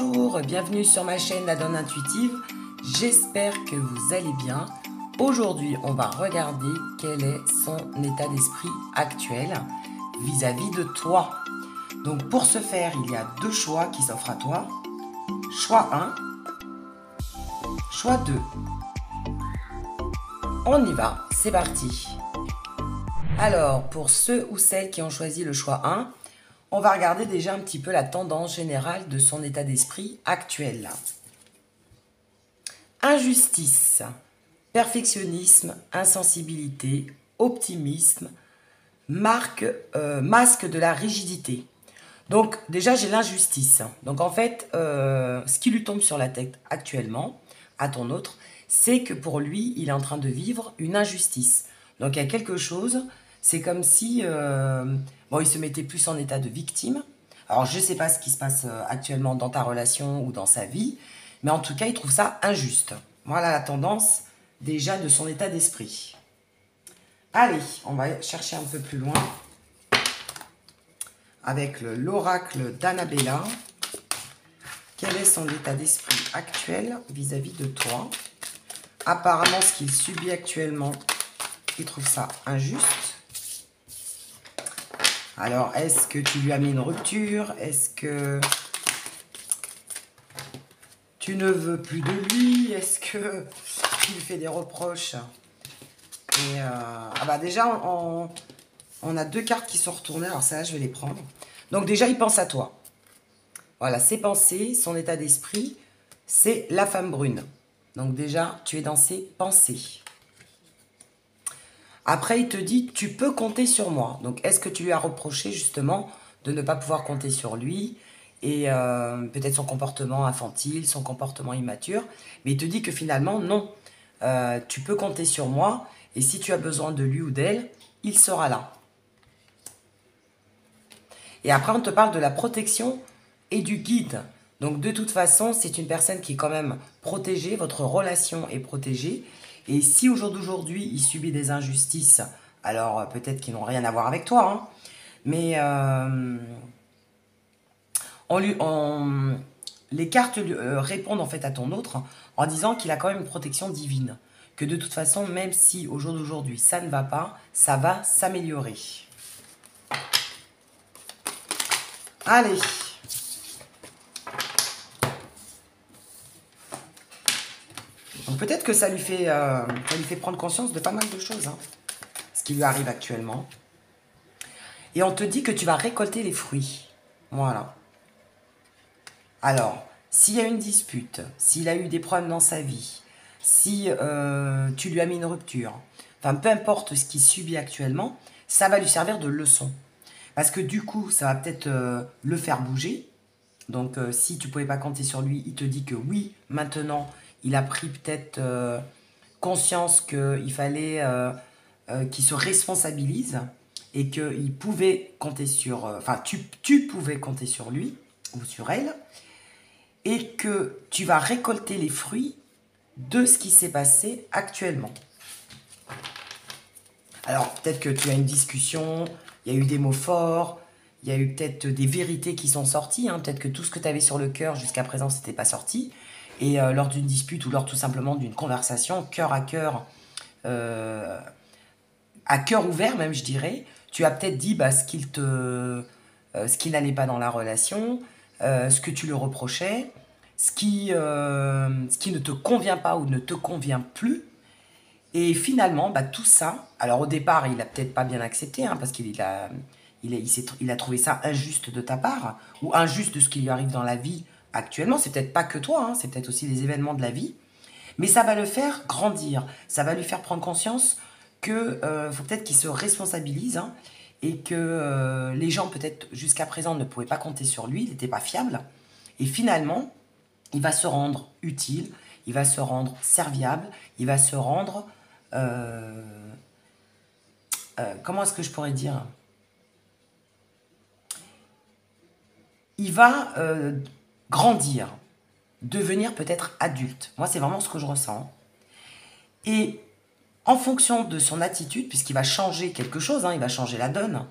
Bonjour, bienvenue sur ma chaîne La Donne Intuitive. J'espère que vous allez bien. Aujourd'hui, on va regarder quel est son état d'esprit actuel vis-à-vis de toi. Donc pour ce faire, il y a deux choix qui s'offrent à toi. Choix 1, choix 2. On y va, c'est parti. Alors, pour ceux ou celles qui ont choisi le choix 1, on va regarder déjà un petit peu la tendance générale de son état d'esprit actuel. Injustice, perfectionnisme, insensibilité, optimisme, masque de la rigidité. Donc déjà j'ai l'injustice. Donc en fait, ce qui lui tombe sur la tête actuellement, à ton autre, c'est que pour lui, il est en train de vivre une injustice. Donc il y a quelque chose, c'est comme si il se mettait plus en état de victime. Alors je ne sais pas ce qui se passe actuellement dans ta relation ou dans sa vie, mais en tout cas, il trouve ça injuste. Voilà la tendance déjà de son état d'esprit. Allez, on va chercher un peu plus loin avec l'oracle d'Annabella. Quel est son état d'esprit actuel vis-à-vis de toi? Apparemment, ce qu'il subit actuellement, il trouve ça injuste. Alors, est-ce que tu lui as mis une rupture? Est-ce que tu ne veux plus de lui? Est-ce que tu lui fais des reproches? Et déjà, on a deux cartes qui sont retournées. Alors, ça, je vais les prendre. Donc, déjà, il pense à toi. Voilà, ses pensées, son état d'esprit, c'est la femme brune. Donc, déjà, tu es dans ses pensées. Après, il te dit, tu peux compter sur moi. Donc, est-ce que tu lui as reproché, justement, de ne pas pouvoir compter sur lui? Et peut-être son comportement infantile, son comportement immature. Mais il te dit que finalement, non. Tu peux compter sur moi. Et si tu as besoin de lui ou d'elle, il sera là. Et après, on te parle de la protection et du guide. Donc, de toute façon, c'est une personne qui est quand même protégée. Votre relation est protégée. Et si au jour d'aujourd'hui, il subit des injustices, alors peut-être qu'ils n'ont rien à voir avec toi, hein, mais les cartes répondent en fait à ton autre en disant qu'il a quand même une protection divine. Que de toute façon, même si au jour d'aujourd'hui, ça ne va pas, ça va s'améliorer. Allez. Donc peut-être que ça lui fait prendre conscience de pas mal de choses, hein, ce qui lui arrive actuellement. Et on te dit que tu vas récolter les fruits. Voilà. Alors, s'il y a une dispute, s'il a eu des problèmes dans sa vie, si tu lui as mis une rupture, enfin peu importe ce qu'il subit actuellement, ça va lui servir de leçon. Parce que du coup, ça va peut-être le faire bouger. Donc si tu ne pouvais pas compter sur lui, il te dit que oui, maintenant, il a pris peut-être conscience qu'il fallait qu'il se responsabilise et qu'il pouvait compter sur... tu pouvais compter sur lui ou sur elle et que tu vas récolter les fruits de ce qui s'est passé actuellement. Alors, peut-être que tu as une discussion, il y a eu des mots forts, il y a eu peut-être des vérités qui sont sorties, hein, peut-être que tout ce que tu avais sur le cœur jusqu'à présent, c'était pas sorti. Et lors d'une dispute ou lors tout simplement d'une conversation, cœur à cœur ouvert même, je dirais, tu as peut-être dit ce qui n'allait pas dans la relation, ce que tu le reprochais, ce qui ne te convient pas ou ne te convient plus. Et finalement, tout ça, alors au départ, il n'a peut-être pas bien accepté, hein, parce qu'il a trouvé ça injuste de ta part, ou injuste de ce qui lui arrive dans la vie actuellement. C'est peut-être pas que toi, hein, c'est peut-être aussi les événements de la vie. Mais ça va le faire grandir, ça va lui faire prendre conscience que faut peut-être qu'il se responsabilise, hein, et que les gens peut-être jusqu'à présent ne pouvaient pas compter sur lui, il n'était pas fiable. Et finalement, il va se rendre utile, il va se rendre serviable, il va se rendre... comment est-ce que je pourrais dire? Il va grandir, devenir peut-être adulte. Moi, c'est vraiment ce que je ressens. Et en fonction de son attitude, puisqu'il va changer quelque chose, hein, il va changer la donne,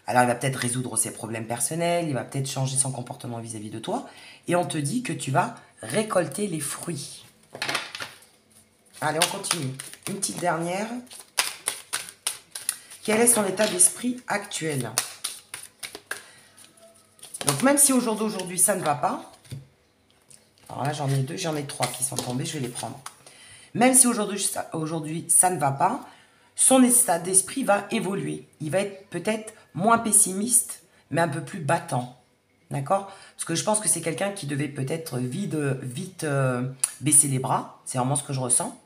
Alors, il va peut-être résoudre ses problèmes personnels, il va peut-être changer son comportement vis-à-vis de toi. Et on te dit que tu vas récolter les fruits. Allez, on continue. Une petite dernière. Quel est son état d'esprit actuel? Donc, même si au jour d'aujourd'hui, ça ne va pas. Alors là, j'en ai deux, j'en ai trois qui sont tombés, je vais les prendre. Même si aujourd'hui, ça ne va pas, son état d'esprit va évoluer. Il va être peut-être moins pessimiste, mais un peu plus battant. D'accord? Parce que je pense que c'est quelqu'un qui devait peut-être vite baisser les bras. C'est vraiment ce que je ressens.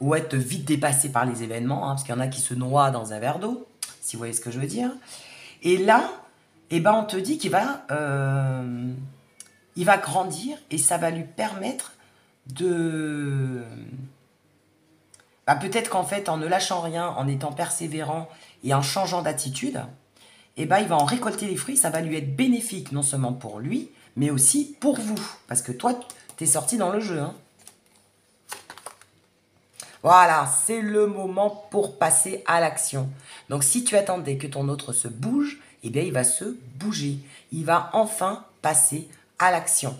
Ou être vite dépassé par les événements. Parce qu'il y en a qui se noient dans un verre d'eau. Si vous voyez ce que je veux dire. Et là, eh ben, on te dit il va grandir et ça va lui permettre de... Bah, peut-être qu'en fait, en ne lâchant rien, en étant persévérant et en changeant d'attitude, eh ben, il va en récolter les fruits. Ça va lui être bénéfique, non seulement pour lui, mais aussi pour vous. Parce que toi, t'es sorti dans le jeu. Hein. Voilà, c'est le moment pour passer à l'action. Donc, si tu attendais que ton autre se bouge, eh bien, il va se bouger. Il va enfin passer à l'action.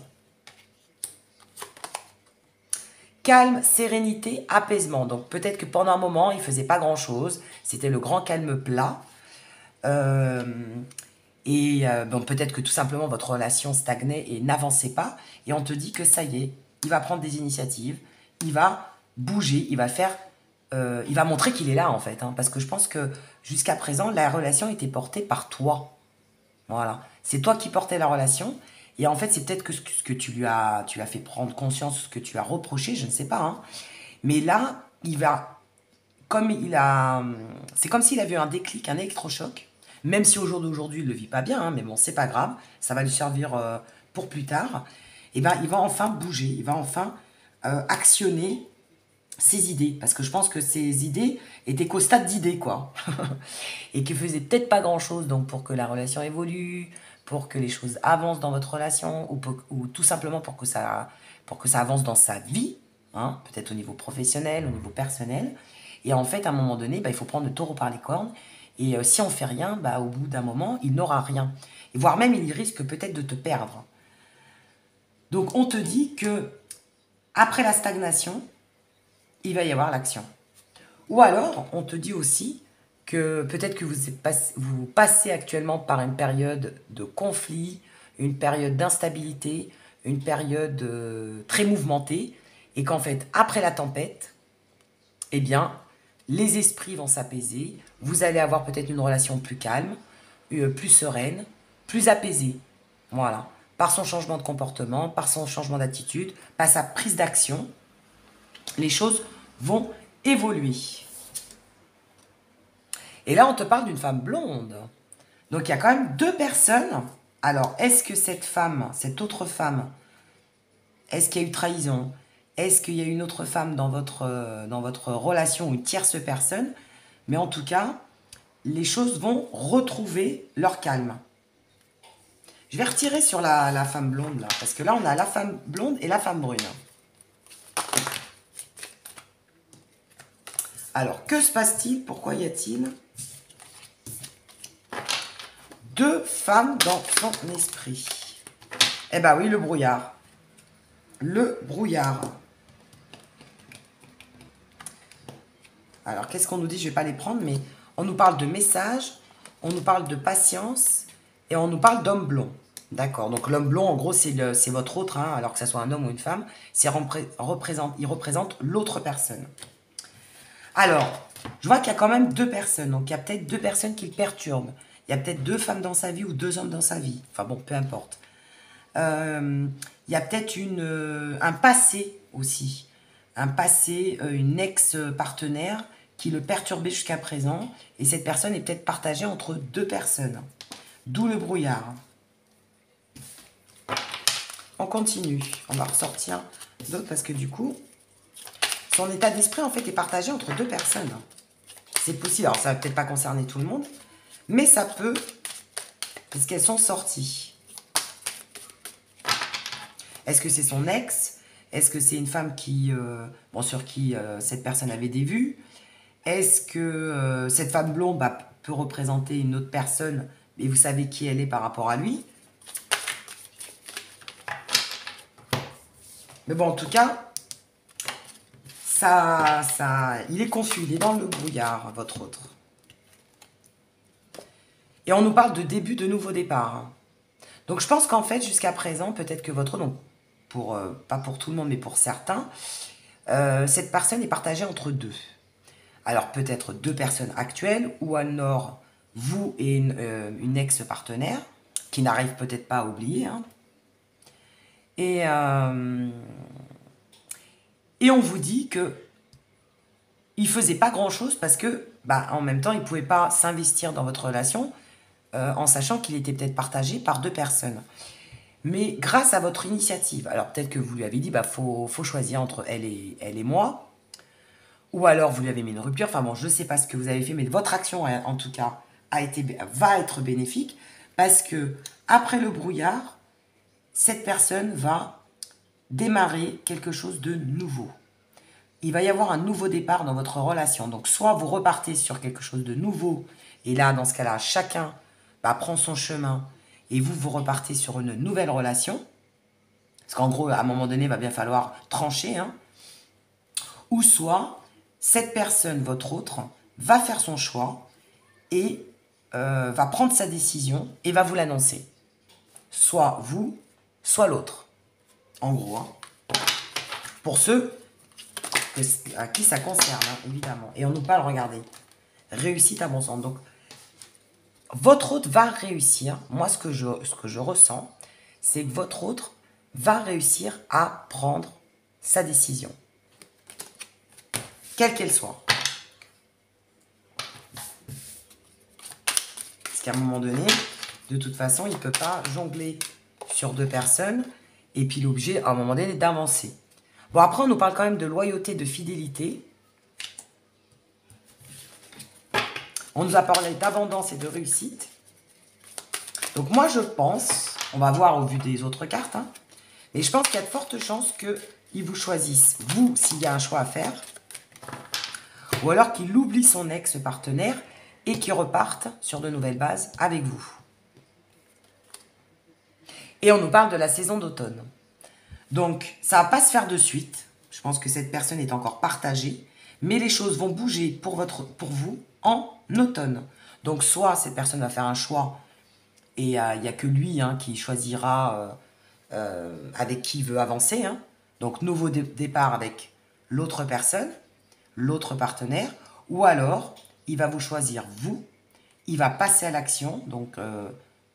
Calme, sérénité, apaisement. Donc peut-être que pendant un moment, il ne faisait pas grand-chose. C'était le grand calme plat. Bon, peut-être que tout simplement votre relation stagnait et n'avançait pas. Et on te dit que ça y est, il va prendre des initiatives, il va bouger, il va montrer qu'il est là en fait. Hein, parce que je pense que jusqu'à présent, la relation était portée par toi. Voilà. C'est toi qui portais la relation. Et en fait, c'est peut-être que ce que tu l'as fait prendre conscience, ce que tu as reproché, je ne sais pas. Hein. Mais là, c'est comme s'il avait eu un déclic, un électrochoc. Même si au jour d'aujourd'hui, il ne le vit pas bien, hein, mais bon, c'est pas grave. Ça va lui servir pour plus tard. Et ben, il va enfin bouger. Il va enfin actionner ses idées. Parce que je pense que ses idées étaient qu'au stade d'idées, quoi. Et qui faisaient peut-être pas grand-chose donc pour que la relation évolue, pour que les choses avancent dans votre relation, ou tout simplement pour que ça avance dans sa vie, hein, peut-être au niveau professionnel, au niveau personnel. Et en fait, à un moment donné, bah, il faut prendre le taureau par les cornes. Et si on fait rien, bah, au bout d'un moment, il n'aura rien. Et voire même, il risque peut-être de te perdre. Donc, on te dit que après la stagnation, il va y avoir l'action. Ou alors, on te dit aussi que peut-être que vous passez actuellement par une période de conflit, une période d'instabilité, une période très mouvementée, et qu'en fait, après la tempête, eh bien, les esprits vont s'apaiser, vous allez avoir peut-être une relation plus calme, plus sereine, plus apaisée. Voilà. Par son changement de comportement, par son changement d'attitude, par sa prise d'action, les choses vont évoluer. Et là, on te parle d'une femme blonde. Donc, il y a quand même deux personnes. Alors, est-ce que cette femme, cette autre femme, est-ce qu'il y a eu trahison? Est-ce qu'il y a une autre femme dans votre relation ou une tierce personne? Mais en tout cas, les choses vont retrouver leur calme. Je vais retirer sur la femme blonde, là, parce que là, on a la femme blonde et la femme brune. Alors, que se passe-t-il? Pourquoi y a-t-il deux femmes dans son esprit? Eh ben oui, le brouillard. Le brouillard. Alors, qu'est-ce qu'on nous dit? Je ne vais pas les prendre, mais on nous parle de messages, on nous parle de patience et on nous parle d'homme blond. D'accord. Donc, l'homme blond, en gros, c'est votre autre, hein, alors que ce soit un homme ou une femme. Il représente l'autre personne. Alors, je vois qu'il y a quand même deux personnes. Donc, il y a peut-être deux personnes qui le perturbent. Il y a peut-être deux femmes dans sa vie ou deux hommes dans sa vie. Enfin bon, peu importe. Il y a peut-être un passé aussi. Un passé, une ex-partenaire qui le perturbait jusqu'à présent. Et cette personne est peut-être partagée entre deux personnes. D'où le brouillard. On continue. On va ressortir d'autres parce que du coup, son état d'esprit en fait est partagé entre deux personnes. C'est possible. Alors ça va peut-être pas concerner tout le monde. Mais ça peut, parce qu'elles sont sorties. Est-ce que c'est son ex? Est-ce que c'est une femme sur qui cette personne avait des vues? Est-ce que cette femme blonde peut représenter une autre personne, et vous savez qui elle est par rapport à lui. Mais bon, en tout cas, il est confus, il est dans le brouillard, votre autre. Et on nous parle de début de nouveau départ. Donc je pense qu'en fait, jusqu'à présent, peut-être que votre autre, donc pas pour tout le monde, mais pour certains, cette personne est partagée entre deux. Alors peut-être deux personnes actuelles, ou alors vous et une ex-partenaire, qui n'arrive peut-être pas à oublier. Hein. Et on vous dit que il faisait pas grand-chose parce que, en même temps, il pouvait pas s'investir dans votre relation en sachant qu'il était peut-être partagé par deux personnes. Mais grâce à votre initiative, alors peut-être que vous lui avez dit, faut choisir entre elle et moi, ou alors vous lui avez mis une rupture, enfin bon, je ne sais pas ce que vous avez fait, mais votre action, en tout cas, va être bénéfique, parce que après le brouillard, cette personne va démarrer quelque chose de nouveau. Il va y avoir un nouveau départ dans votre relation. Donc, soit vous repartez sur quelque chose de nouveau, et là, dans ce cas-là, chacun prend son chemin, et vous repartez sur une nouvelle relation, parce qu'en gros, à un moment donné, il va bien falloir trancher, hein. Ou soit, cette personne, votre autre, va faire son choix, et va prendre sa décision, et va vous l'annoncer. Soit vous, soit l'autre. En gros, hein. Pour ceux à qui ça concerne, hein, évidemment. Et on nous parle, regardez, réussite abondante. Donc, votre autre va réussir. Moi, ce que je ressens, c'est que votre autre va réussir à prendre sa décision. Quelle qu'elle soit. Parce qu'à un moment donné, de toute façon, il ne peut pas jongler sur deux personnes. Et puis, il est obligé, à un moment donné, d'avancer. Bon, après, on nous parle quand même de loyauté, de fidélité. On nous a parlé d'abondance et de réussite. Donc moi, je pense, on va voir au vu des autres cartes, hein, mais je pense qu'il y a de fortes chances qu'il vous choisisse, vous, s'il y a un choix à faire, ou alors qu'il oublie son ex-partenaire et qu'il reparte sur de nouvelles bases avec vous. Et on nous parle de la saison d'automne. Donc, ça ne va pas se faire de suite. Je pense que cette personne est encore partagée, mais les choses vont bouger pour vous en automne. Donc, soit cette personne va faire un choix et il n'y a que lui qui choisira avec qui il veut avancer. Hein. Donc, nouveau départ avec l'autre personne, l'autre partenaire. Ou alors, il va vous choisir vous. Il va passer à l'action. Donc,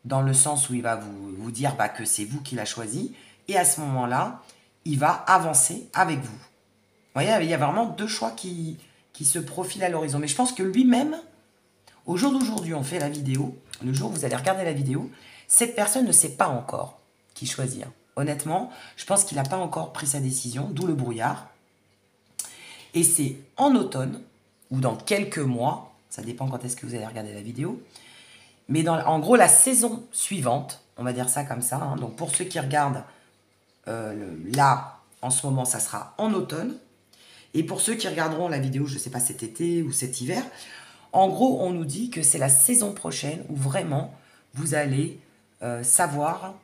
dans le sens où il va vous dire que c'est vous qui l'a choisi. Et à ce moment-là, il va avancer avec vous. Vous voyez, il y a vraiment deux choix qui se profilent à l'horizon. Mais je pense que lui-même, au jour d'aujourd'hui, on fait la vidéo. Le jour où vous allez regarder la vidéo, cette personne ne sait pas encore qui choisir. Honnêtement, je pense qu'il n'a pas encore pris sa décision, d'où le brouillard. Et c'est en automne, ou dans quelques mois, ça dépend quand est-ce que vous allez regarder la vidéo, mais en gros, la saison suivante, on va dire ça comme ça, hein, donc pour ceux qui regardent là, en ce moment, ça sera en automne, et pour ceux qui regarderont la vidéo, je ne sais pas, cet été ou cet hiver, en gros, on nous dit que c'est la saison prochaine où vraiment, vous allez savoir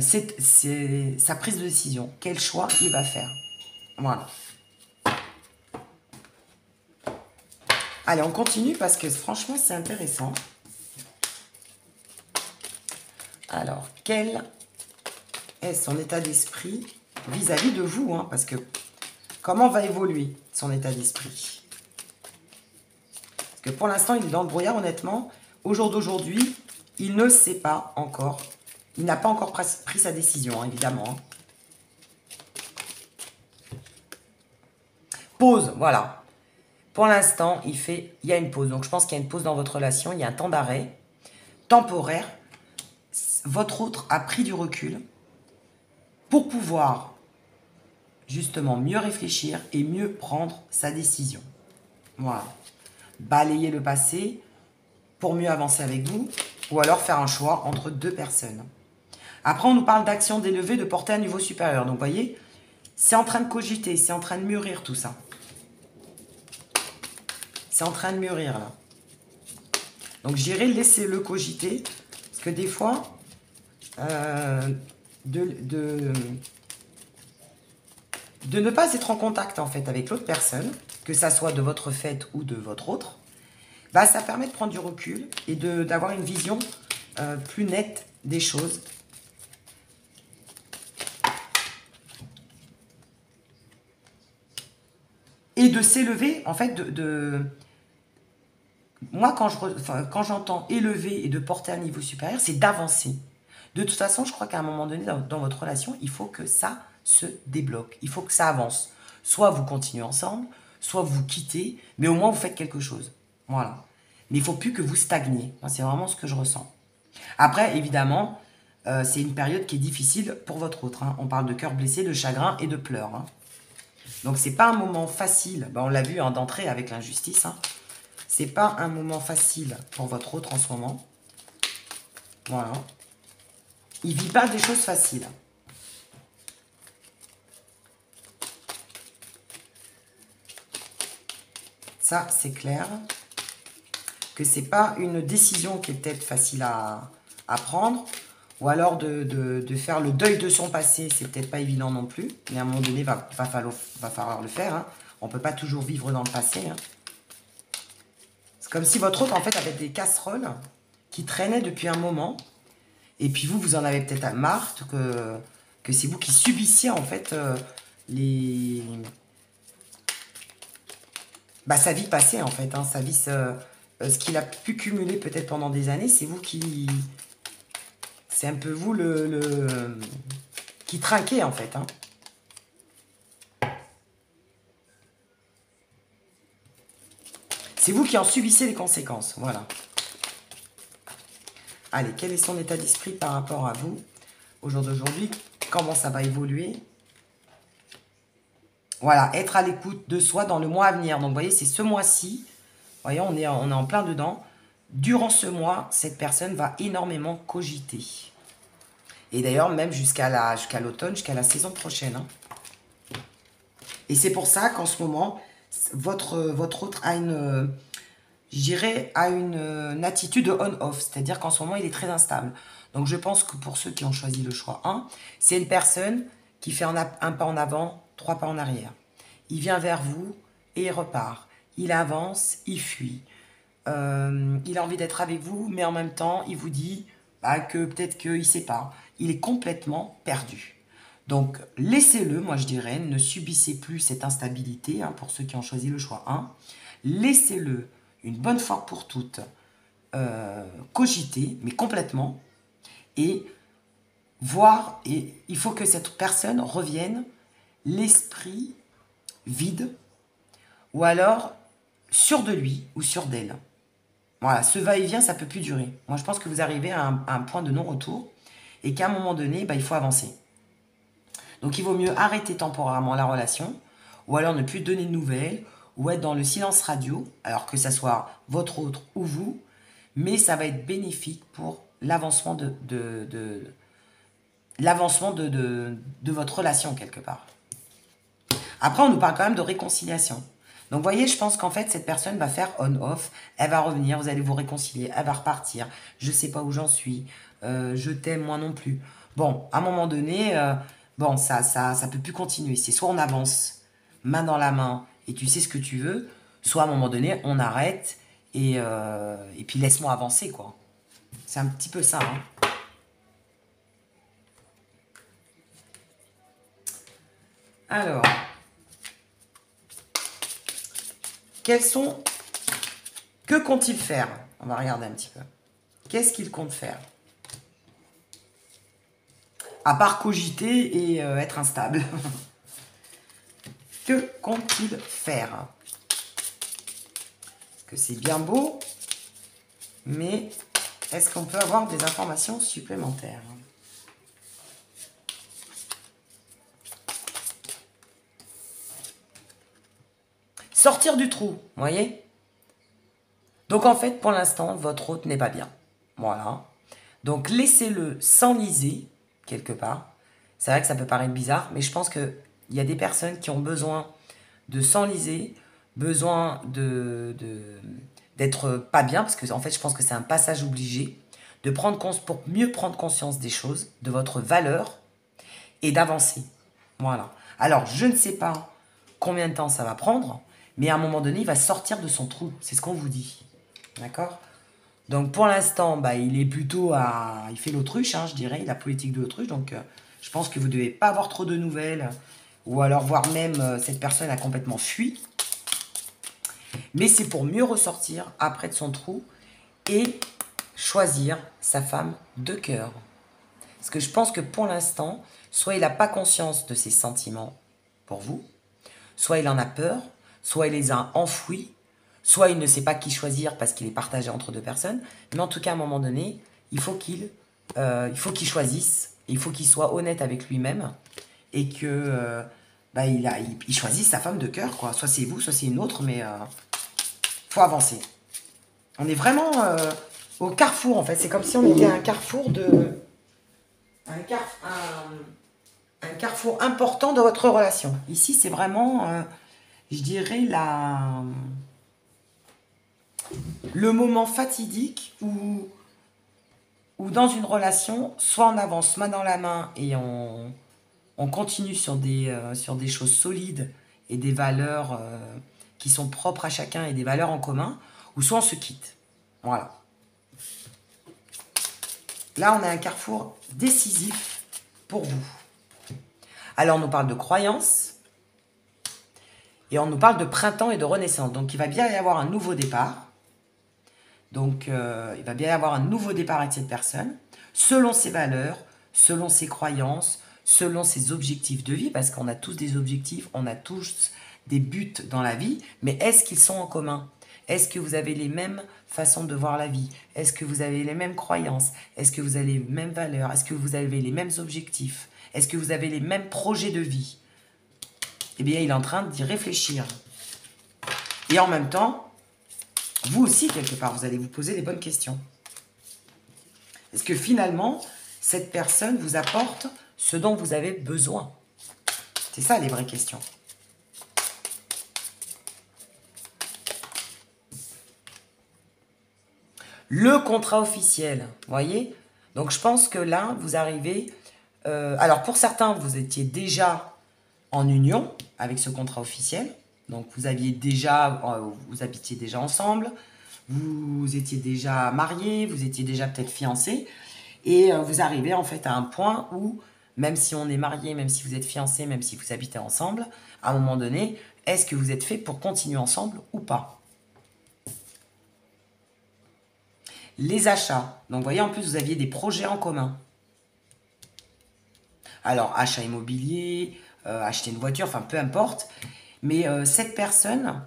sa prise de décision, quel choix il va faire. Voilà. Allez, on continue parce que franchement, c'est intéressant. Alors, quel est son état d'esprit vis-à-vis de vous, hein, parce que comment va évoluer son état d'esprit? Parce que pour l'instant, il est dans le brouillard, honnêtement. Au jour d'aujourd'hui, il ne sait pas encore. Il n'a pas encore pris sa décision, hein, évidemment. Hein. Pause, voilà. Pour l'instant, il y a une pause. Donc, je pense qu'il y a une pause dans votre relation. Il y a un temps d'arrêt temporaire. Votre autre a pris du recul pour pouvoir justement mieux réfléchir et mieux prendre sa décision. Voilà. Balayer le passé pour mieux avancer avec vous ou alors faire un choix entre deux personnes. Après, on nous parle d'action d'élever, de porter à un niveau supérieur. Donc, vous voyez, c'est en train de cogiter, c'est en train de mûrir tout ça. C'est en train de mûrir, là. Donc, je dirais laissez-le cogiter. Parce que des fois, de ne pas être en contact, en fait, avec l'autre personne, que ça soit de votre fait ou de votre autre, bah, ça permet de prendre du recul et d'avoir une vision plus nette des choses. Et de s'élever, en fait, moi, quand j'entends élever et de porter à un niveau supérieur, c'est d'avancer. De toute façon, je crois qu'à un moment donné, dans votre relation, il faut que ça se débloque. Il faut que ça avance. Soit vous continuez ensemble, soit vous quittez, mais au moins vous faites quelque chose. Voilà. Mais il ne faut plus que vous stagniez. C'est vraiment ce que je ressens. Après, évidemment, c'est une période qui est difficile pour votre autre. Hein. On parle de cœur blessé, de chagrin et de pleurs. Hein. Donc, c'est pas un moment facile. Ben, on l'a vu hein, d'entrée avec l'injustice. Hein. C'est pas un moment facile pour votre autre en ce moment. Voilà. Il vit pas des choses faciles. Ça, c'est clair. Que c'est pas une décision qui est peut-être facile à prendre. Ou alors de faire le deuil de son passé, c'est peut-être pas évident non plus. Mais à un moment donné, va falloir le faire. Hein. On ne peut pas toujours vivre dans le passé. Hein. C'est comme si votre autre, en fait, avait des casseroles qui traînaient depuis un moment. Et puis vous en avez peut-être marre que c'est vous qui subissiez, en fait, sa vie passée, en fait. Hein, sa vie, ce qu'il a pu cumuler peut-être pendant des années, c'est vous qui... C'est un peu vous qui trinquez, en fait. Hein. C'est vous qui en subissez les conséquences. Voilà. Allez, quel est son état d'esprit par rapport à vous au jour d'aujourd'hui? Comment ça va évoluer? Voilà, être à l'écoute de soi dans le mois à venir. Donc, vous voyez, c'est ce mois-ci. Vous voyez, on est en plein dedans. Durant ce mois, cette personne va énormément cogiter. Et d'ailleurs, même jusqu'à l'automne, jusqu'à la saison prochaine. Hein. Et c'est pour ça qu'en ce moment, votre autre a une... je dirais, a une attitude on-off. C'est-à-dire qu'en ce moment, il est très instable. Donc, je pense que pour ceux qui ont choisi le choix 1, c'est une personne qui fait un pas en avant, 3 pas en arrière. Il vient vers vous et il repart. Il avance, il fuit. Il a envie d'être avec vous, mais en même temps, il vous dit que peut-être qu'il ne sait pas. Il est complètement perdu. Donc, laissez-le, moi je dirais, ne subissez plus cette instabilité, hein, pour ceux qui ont choisi le choix 1. Laissez-le, une bonne fois pour toutes, cogiter, mais complètement, et voir, et il faut que cette personne revienne l'esprit vide, ou alors sûr de lui ou sûr d'elle. Voilà, ce va-et-vient, ça ne peut plus durer. Moi, je pense que vous arrivez à un point de non-retour et qu'à un moment donné, il faut avancer. Donc, il vaut mieux arrêter temporairement la relation ou alors ne plus donner de nouvelles ou être dans le silence radio, alors que ça soit votre autre ou vous, mais ça va être bénéfique pour l'avancement de votre relation quelque part. Après, on nous parle quand même de réconciliation. Donc, vous voyez, je pense qu'en fait, cette personne va faire on-off. Elle va revenir, vous allez vous réconcilier, elle va repartir. Je ne sais pas où j'en suis. Je t'aime, moi non plus. Bon, à un moment donné, bon, ça peut plus continuer. C'est soit on avance main dans la main et tu sais ce que tu veux, soit à un moment donné, on arrête et puis laisse-moi avancer, quoi. C'est un petit peu ça, hein. Alors... Que compte-t-il faire? On va regarder un petit peu. Qu'est-ce qu'il compte faire? À part cogiter et être instable. Que compte-t-il faire? Parce que c'est bien beau, mais est-ce qu'on peut avoir des informations supplémentaires? Sortir du trou, vous voyez? Donc en fait, pour l'instant, votre hôte n'est pas bien. Voilà. Donc laissez-le s'enliser, quelque part. C'est vrai que ça peut paraître bizarre, mais je pense qu'il y a des personnes qui ont besoin de s'enliser, besoin d'être pas bien, parce que en fait, je pense que c'est un passage obligé, pour mieux prendre conscience des choses, de votre valeur, et d'avancer. Voilà. Alors, je ne sais pas combien de temps ça va prendre, mais à un moment donné, il va sortir de son trou. C'est ce qu'on vous dit. D'accord? Donc, pour l'instant, bah, il est plutôt à... Il fait l'autruche, hein, je dirais, la politique de l'autruche. Donc, je pense que vous ne devez pas avoir trop de nouvelles, ou alors voir même cette personne a complètement fui. Mais c'est pour mieux ressortir après de son trou et choisir sa femme de cœur. Parce que je pense que pour l'instant, soit il n'a pas conscience de ses sentiments pour vous, soit il en a peur, soit il les a enfouis, soit il ne sait pas qui choisir parce qu'il est partagé entre deux personnes. Mais en tout cas, à un moment donné, il faut qu'il choisisse, il faut qu'il soit honnête avec lui-même et que bah, il choisisse sa femme de cœur, quoi. Soit c'est vous, soit c'est une autre, mais faut avancer. On est vraiment au carrefour, en fait. C'est comme si on était à un carrefour de... Un carrefour important de votre relation. Ici, c'est vraiment, je dirais, le moment fatidique où dans une relation, soit on avance main dans la main et on continue sur des choses solides et des valeurs qui sont propres à chacun et des valeurs en commun, ou soit on se quitte. Voilà. Là, on a un carrefour décisif pour vous. Alors, on nous parle de croyances et on nous parle de printemps et de renaissance. Donc, il va bien y avoir un nouveau départ. Donc, il va bien y avoir un nouveau départ avec cette personne, selon ses valeurs, selon ses croyances, selon ses objectifs de vie, parce qu'on a tous des objectifs, on a tous des buts dans la vie, mais est-ce qu'ils sont en commun? Est-ce que vous avez les mêmes façons de voir la vie? Est-ce que vous avez les mêmes croyances? Est-ce que vous avez les mêmes valeurs? Est-ce que vous avez les mêmes objectifs? Est-ce que vous avez les mêmes projets de vie? Eh bien, il est en train d'y réfléchir. Et en même temps, vous aussi, quelque part, vous allez vous poser les bonnes questions. Est-ce que finalement, cette personne vous apporte ce dont vous avez besoin? C'est ça les vraies questions. Le contrat officiel, voyez? Donc, je pense que là, vous arrivez... alors, pour certains, vous étiez déjà en union avec ce contrat officiel. Donc, vous habitiez déjà ensemble. Vous étiez déjà mariés, vous étiez déjà peut-être fiancés. Et vous arrivez en fait à un point où, même si on est marié, même si vous êtes fiancés, même si vous habitez ensemble, à un moment donné, est-ce que vous êtes fait pour continuer ensemble ou pas? Les achats. Donc, vous voyez, en plus, vous aviez des projets en commun. Alors, achat immobilier, acheter une voiture, enfin, peu importe. Mais cette personne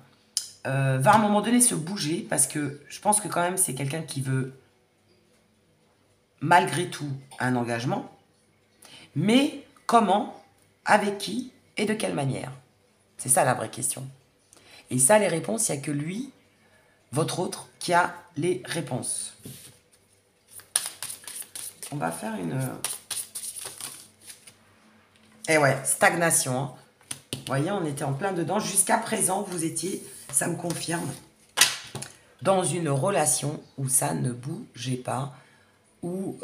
va à un moment donné se bouger parce que je pense que quand même, c'est quelqu'un qui veut, malgré tout, un engagement. Mais comment, avec qui et de quelle manière? C'est ça la vraie question. Et ça, les réponses, il n'y a que lui, votre autre, qui a les réponses. On va faire une... Eh ouais, stagnation. Hein. Vous voyez, on était en plein dedans. Jusqu'à présent, vous étiez, ça me confirme, dans une relation où ça ne bougeait pas, où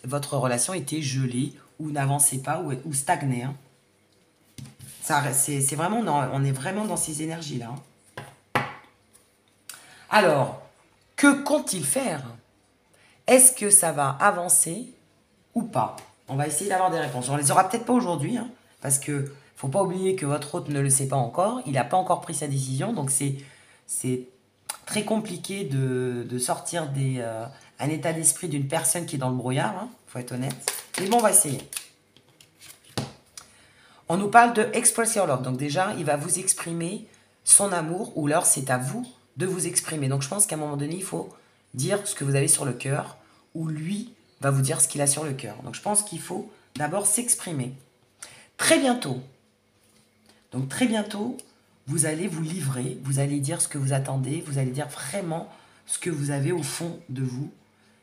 votre relation était gelée, ou n'avançait pas, ou stagnait. Hein. C'est vraiment, on est vraiment dans ces énergies-là. Hein. Alors, que compte-t-il faire? Est-ce que ça va avancer ou pas? On va essayer d'avoir des réponses. On les aura peut-être pas aujourd'hui, hein, parce que faut pas oublier que votre hôte ne le sait pas encore. Il n'a pas encore pris sa décision, donc c'est très compliqué de sortir un état d'esprit d'une personne qui est dans le brouillard. Hein, faut être honnête. Mais bon, on va essayer. On nous parle de express your love. Donc déjà, il va vous exprimer son amour, ou alors c'est à vous de vous exprimer. Donc je pense qu'à un moment donné, il faut dire ce que vous avez sur le cœur, ou lui va vous dire ce qu'il a sur le cœur. Donc je pense qu'il faut d'abord s'exprimer. Très bientôt, donc très bientôt, vous allez vous livrer, vous allez dire ce que vous attendez, vous allez dire vraiment ce que vous avez au fond de vous,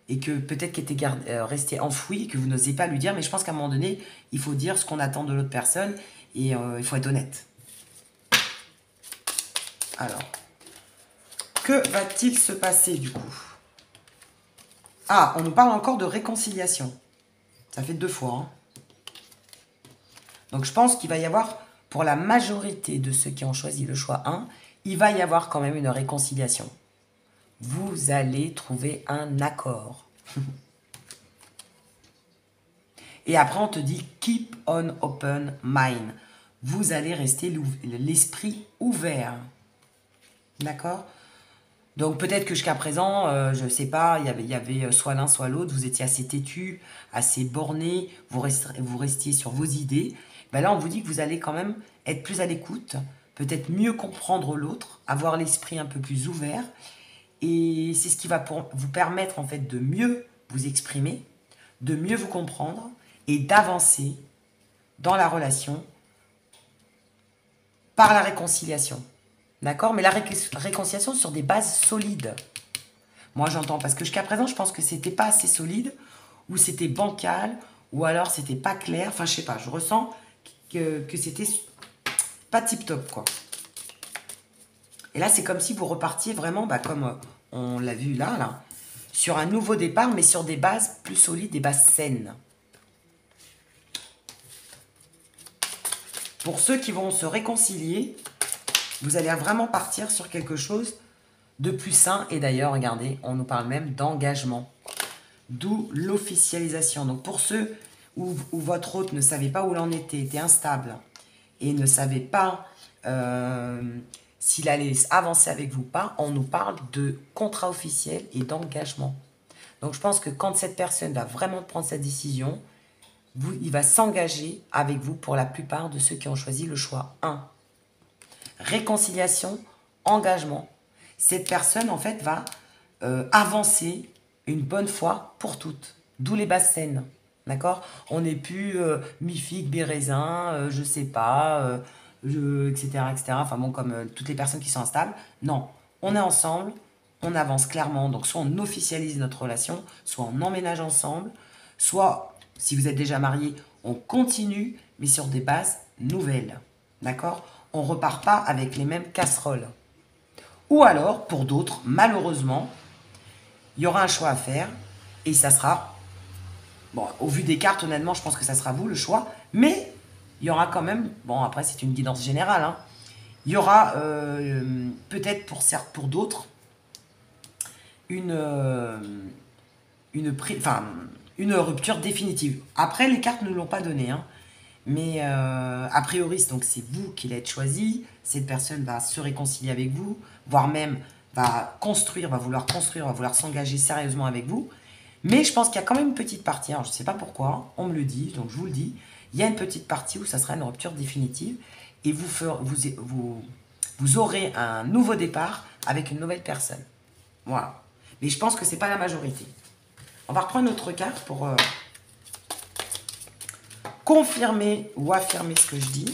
et que peut-être qu'il était resté enfoui, que vous n'osez pas lui dire, mais je pense qu'à un moment donné, il faut dire ce qu'on attend de l'autre personne, et il faut être honnête. Alors, Que va-t-il se passer du coup? Ah, on nous parle encore de réconciliation. Ça fait 2 fois. Hein. Donc je pense qu'il va y avoir, pour la majorité de ceux qui ont choisi le choix 1, il va y avoir quand même une réconciliation. Vous allez trouver un accord. Et après, on te dit « keep on open mind ». Vous allez rester l'esprit ouvert. D'accord? Donc peut-être que jusqu'à présent, je ne sais pas, il y avait soit l'un soit l'autre, vous étiez assez têtu, assez borné, vous restiez sur vos idées. Ben là, on vous dit que vous allez quand même être plus à l'écoute, peut-être mieux comprendre l'autre, avoir l'esprit un peu plus ouvert. Et c'est ce qui va vous permettre en fait de mieux vous exprimer, de mieux vous comprendre et d'avancer dans la relation par la réconciliation. D'accord? Mais la réconciliation sur des bases solides. Moi, j'entends, parce que jusqu'à présent, je pense que c'était pas assez solide, ou c'était bancal, ou alors c'était pas clair. Enfin, je sais pas, je ressens que c'était pas tip-top, quoi. Et là, c'est comme si vous repartiez vraiment, bah, comme on l'a vu là, sur un nouveau départ, mais sur des bases plus solides, des bases saines. Pour ceux qui vont se réconcilier, vous allez vraiment partir sur quelque chose de plus sain. Et d'ailleurs, regardez, on nous parle même d'engagement. D'où l'officialisation. Donc pour ceux où votre hôte ne savait pas où l'en était instable, et ne savait pas s'il allait avancer avec vous ou pas, on nous parle de contrat officiel et d'engagement. Donc je pense que quand cette personne va vraiment prendre sa décision, il va s'engager avec vous pour la plupart de ceux qui ont choisi le choix 1. Réconciliation, engagement. Cette personne, en fait, va avancer une bonne fois pour toutes. D'où les bases saines. D'accord? On n'est plus mi-figue, mi-raisin, je sais pas, etc., etc. Enfin bon, comme toutes les personnes qui sont instables. Non, on est ensemble, on avance clairement. Donc soit on officialise notre relation, soit on emménage ensemble, soit, si vous êtes déjà marié, on continue, mais sur des bases nouvelles. D'accord? On ne repart pas avec les mêmes casseroles. Ou alors, pour d'autres, malheureusement, il y aura un choix à faire et ça sera, bon, au vu des cartes, honnêtement, je pense que ça sera vous le choix, mais il y aura quand même, bon, après c'est une guidance générale, hein, il y aura peut-être pour d'autres une rupture définitive. Après, les cartes ne l'ont pas donné, hein. Mais a priori, donc c'est vous qui l'êtes choisi. Cette personne va se réconcilier avec vous, voire même va vouloir s'engager sérieusement avec vous. Mais je pense qu'il y a quand même une petite partie, alors je ne sais pas pourquoi, on me le dit, donc je vous le dis, il y a une petite partie où ça sera une rupture définitive et vous aurez un nouveau départ avec une nouvelle personne. Voilà. Mais je pense que ce n'est pas la majorité. On va reprendre notre carte pour confirmer ou affirmer ce que je dis.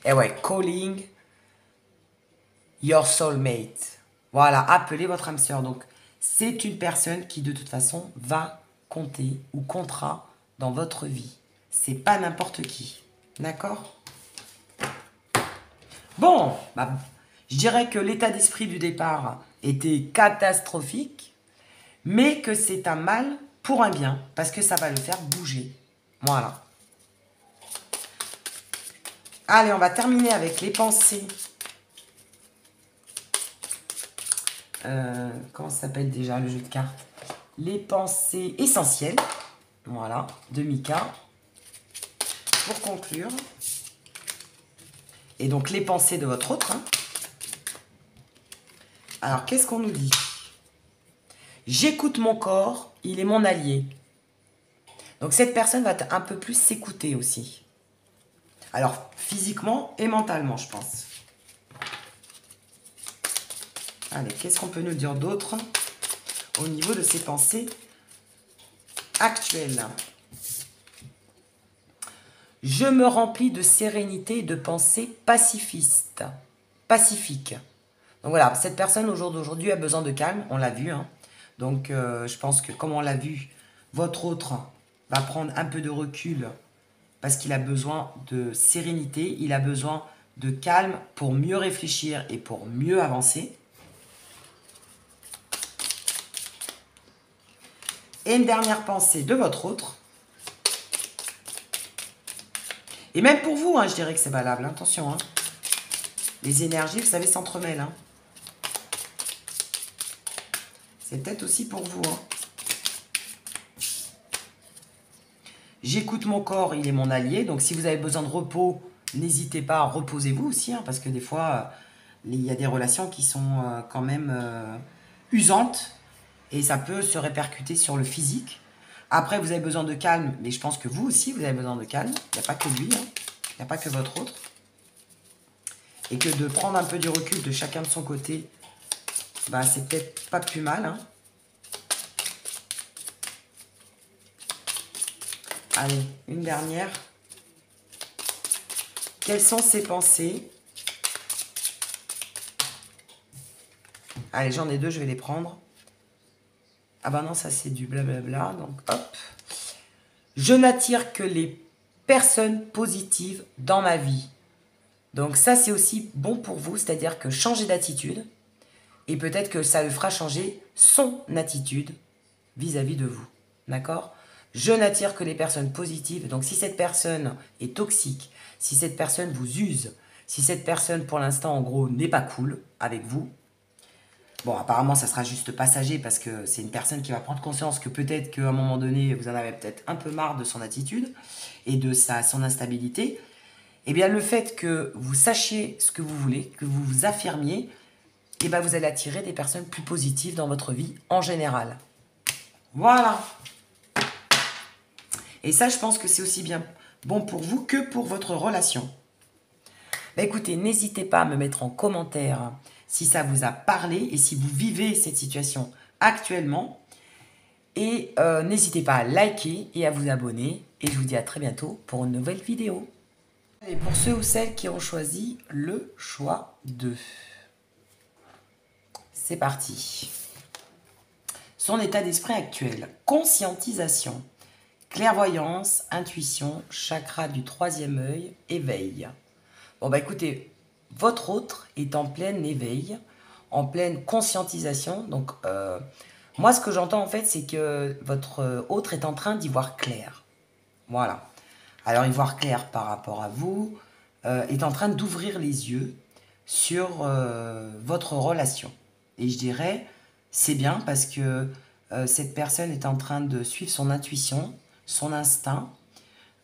Et ouais, calling your soulmate. Voilà, appelez votre âme sœur. Donc, c'est une personne qui, de toute façon, va compter ou comptera dans votre vie. C'est pas n'importe qui. D'accord? Bon, bah, je dirais que l'état d'esprit du départ était catastrophique, mais que c'est un mal pour un bien, parce que ça va le faire bouger. Voilà. Allez, on va terminer avec les pensées. Comment ça s'appelle déjà le jeu de cartes? Les pensées essentielles. Voilà, de Mika. Pour conclure. Et donc les pensées de votre autre. Hein. Alors, qu'est-ce qu'on nous dit? J'écoute mon corps, il est mon allié. Donc cette personne va un peu plus s'écouter aussi. Alors, physiquement et mentalement, je pense. Allez, qu'est-ce qu'on peut nous dire d'autre au niveau de ses pensées actuelles? Je me remplis de sérénité et de pensées pacifistes. Pacifiques. Donc voilà, cette personne au jour d'aujourd'hui a besoin de calme, on l'a vu. Hein. Donc je pense que comme on l'a vu, votre autre va prendre un peu de recul parce qu'il a besoin de sérénité, il a besoin de calme pour mieux réfléchir et pour mieux avancer. Et une dernière pensée de votre autre. Et même pour vous, hein, je dirais que c'est valable. Attention, hein. Les énergies, vous savez, s'entremêlent. Hein. C'est peut-être aussi pour vous. Hein. J'écoute mon corps, il est mon allié. Donc, si vous avez besoin de repos, n'hésitez pas, reposez-vous aussi. Hein, parce que des fois, il y a des relations qui sont quand même usantes. Et ça peut se répercuter sur le physique. Après, vous avez besoin de calme. Mais je pense que vous aussi, vous avez besoin de calme. Il n'y a pas que lui. Hein. Il n'y a pas que votre autre. Et que de prendre un peu du recul de chacun de son côté, bah, c'est peut-être pas plus mal. Hein. Allez, une dernière. Quelles sont ses pensées? Allez, j'en ai deux, je vais les prendre. Ah bah non, ça c'est du blablabla, donc hop. Je n'attire que les personnes positives dans ma vie. Donc ça c'est aussi bon pour vous, c'est-à-dire que changer d'attitude, et peut-être que ça le fera changer son attitude vis-à-vis de vous. D'accord? Je n'attire que les personnes positives. Donc si cette personne est toxique, si cette personne vous use, si cette personne pour l'instant en gros n'est pas cool avec vous, bon, apparemment, ça sera juste passager parce que c'est une personne qui va prendre conscience que peut-être qu'à un moment donné, vous en avez peut-être un peu marre de son attitude et de son instabilité. Eh bien, le fait que vous sachiez ce que vous voulez, que vous vous affirmiez, eh bien, vous allez attirer des personnes plus positives dans votre vie en général. Voilà. Et ça, je pense que c'est aussi bien bon pour vous que pour votre relation. Bah, écoutez, n'hésitez pas à me mettre en commentaire si ça vous a parlé et si vous vivez cette situation actuellement. Et n'hésitez pas à liker et à vous abonner. Et je vous dis à très bientôt pour une nouvelle vidéo. Et pour ceux ou celles qui ont choisi le choix 2. C'est parti. Son état d'esprit actuel. Conscientisation. Clairvoyance, intuition, chakra du troisième œil, éveil. Bon bah écoutez, votre autre est en plein éveil, en pleine conscientisation. Donc moi ce que j'entends en fait c'est que votre autre est en train d'y voir clair. Voilà. Alors y voir clair par rapport à vous, est en train d'ouvrir les yeux sur votre relation. Et je dirais, c'est bien parce que cette personne est en train de suivre son intuition, son instinct,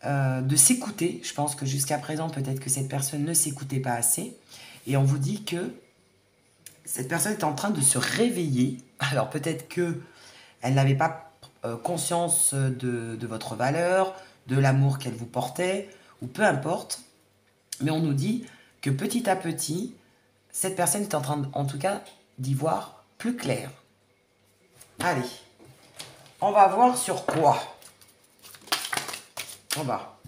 de s'écouter. Je pense que jusqu'à présent, peut-être que cette personne ne s'écoutait pas assez. Et on vous dit que cette personne est en train de se réveiller. Alors peut-être que elle n'avait pas conscience de votre valeur, de l'amour qu'elle vous portait, ou peu importe. Mais on nous dit que petit à petit, cette personne est en train, en tout cas, d'y voir plus clair. Allez, on va voir sur quoi. En bas.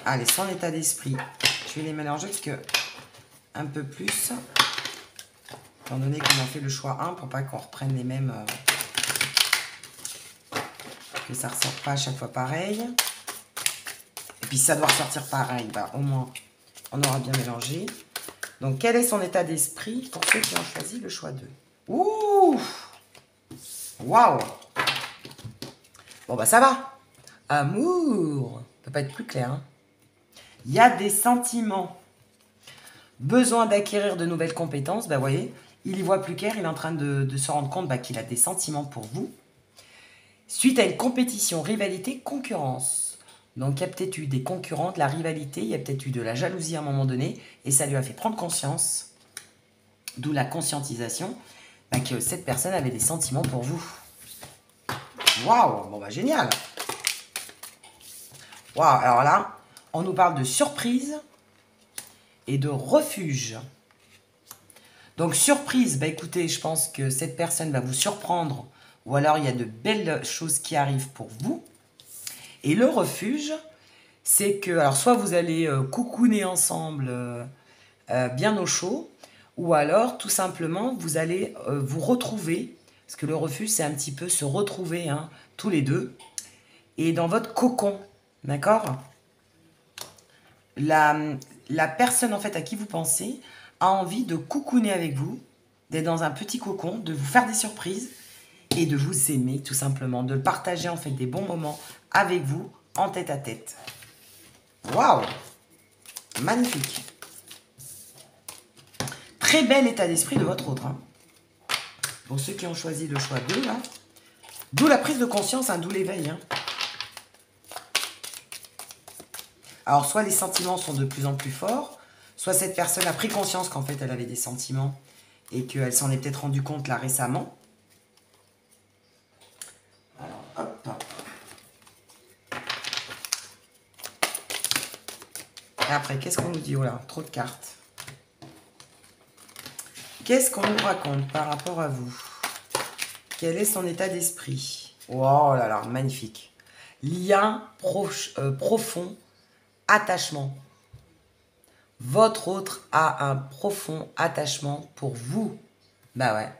Allez, son état d'esprit. Je vais les mélanger parce que un peu plus. Étant donné qu'on a fait le choix 1 pour pas qu'on reprenne les mêmes. Que ça ne ressorte pas à chaque fois pareil. Et puis si ça doit ressortir pareil, bah, au moins on aura bien mélangé. Donc quel est son état d'esprit pour ceux qui ont choisi le choix 2? Ouh! Waouh! Bon, bah ça va. Amour. Ça peut pas être plus clair. Hein. Il y a des sentiments. Besoin d'acquérir de nouvelles compétences. Bah, vous voyez, il y voit plus clair. Il est en train de se rendre compte qu'il a des sentiments pour vous. Suite à une compétition, rivalité, concurrence. Donc, il y a peut-être eu des concurrents, de la rivalité. Il y a peut-être eu de la jalousie à un moment donné. Et ça lui a fait prendre conscience. D'où la conscientisation. Bah, que cette personne avait des sentiments pour vous. Waouh, bon bah génial. Waouh, alors là, on nous parle de surprise et de refuge. Donc surprise, bah écoutez, je pense que cette personne va vous surprendre ou alors il y a de belles choses qui arrivent pour vous. Et le refuge, c'est que, alors soit vous allez coucouner ensemble bien au chaud, ou alors tout simplement vous allez vous retrouver. Parce que le refuge, c'est un petit peu se retrouver, hein, tous les deux. Et dans votre cocon, d'accord? la, la personne en fait à qui vous pensez a envie de coucouner avec vous, d'être dans un petit cocon, de vous faire des surprises et de vous aimer tout simplement, de partager en fait des bons moments avec vous en tête à tête. Waouh! Magnifique. Très bel état d'esprit de votre autre. Hein. Pour ceux qui ont choisi le choix 2, là. D'où la prise de conscience, hein, d'où l'éveil. Hein. Alors, soit les sentiments sont de plus en plus forts, soit cette personne a pris conscience qu'en fait, elle avait des sentiments et qu'elle s'en est peut-être rendu compte là récemment. Alors, hop. Et après, qu'est-ce qu'on nous dit? Oh là, trop de cartes. Qu'est-ce qu'on nous raconte par rapport à vous? Quel est son état d'esprit? Oh là là, magnifique. Lien profond, attachement. Votre autre a un profond attachement pour vous. Bah ouais.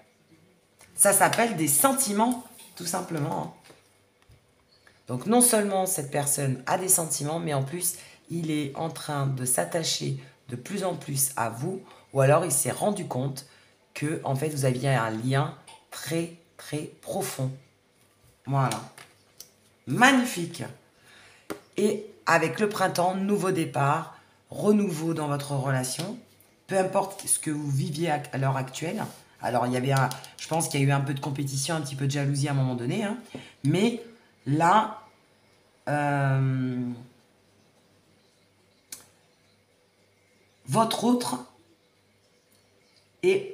Ça s'appelle des sentiments, tout simplement. Hein. Donc non seulement cette personne a des sentiments, mais en plus, il est en train de s'attacher de plus en plus à vous, ou alors il s'est rendu compte que en fait vous aviez un lien très très profond. Voilà. Magnifique. Et avec le printemps, nouveau départ, renouveau dans votre relation, peu importe ce que vous viviez à l'heure actuelle. Alors, il y avait je pense qu'il y a eu un peu de compétition, un petit peu de jalousie à un moment donné, hein, mais là, votre autre est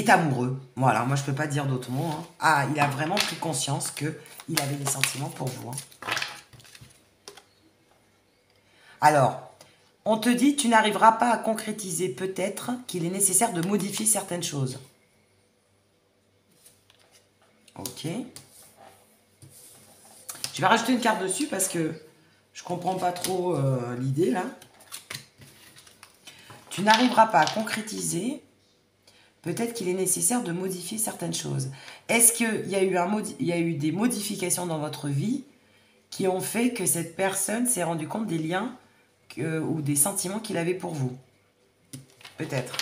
amoureux. Voilà, moi je peux pas dire d'autre mot. Hein. Ah, il a vraiment pris conscience qu'il avait des sentiments pour vous. Hein. Alors, on te dit, tu n'arriveras pas à concrétiser peut-être qu'il est nécessaire de modifier certaines choses. Ok. Je vais rajouter une carte dessus parce que je comprends pas trop l'idée là. Tu n'arriveras pas à concrétiser. Peut-être qu'il est nécessaire de modifier certaines choses. Est-ce qu'il y a eu des modifications dans votre vie qui ont fait que cette personne s'est rendue compte des liens ou des sentiments qu'il avait pour vous? Peut-être.